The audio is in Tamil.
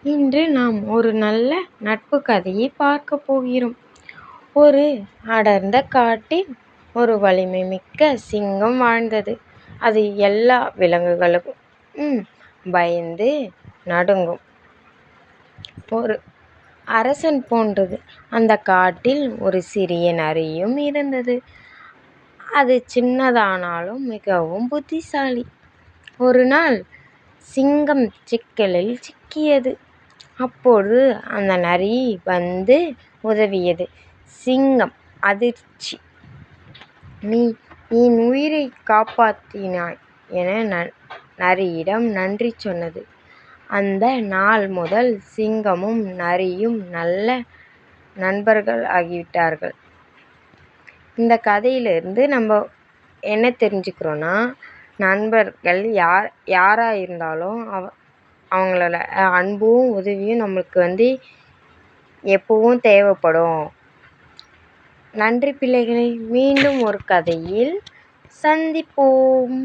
இன்று நாம் ஒரு நல்ல நட்பு கதையை பார்க்க போகிறோம். ஒரு அடர்ந்த காட்டில் ஒரு வலிமை மிக்க சிங்கம் வாழ்ந்தது. அது எல்லா விலங்குகளுக்கும் பயந்து நடுங்கும் ஒரு அரசன் போன்றது. அந்த காட்டில் ஒரு சிறிய நரியும் இருந்தது. அது சின்னதானாலும் மிகவும் புத்திசாலி. ஒரு நாள் சிங்கம் சிக்கலில் சிக்கியது. அப்போது அந்த நரி வந்து உதவியது. சிங்கம் அதிர்ச்சி, நீ என் உயிரை காப்பாற்றினாய் என நரியிடம் நன்றி சொன்னது. அந்த நாள் முதல் சிங்கமும் நரியும் நல்ல நண்பர்கள் ஆகிவிட்டார்கள். இந்த கதையிலிருந்து நம்ம என்ன தெரிஞ்சுக்கிறோன்னா, நண்பர்கள் யாராக இருந்தாலும் அவங்களோட அன்பும் உதவியும் நம்மளுக்கு எப்பவும் தேவைப்படும். நன்றி பிள்ளைகளே. மீண்டும் ஒரு கதையில் சந்திப்போம்.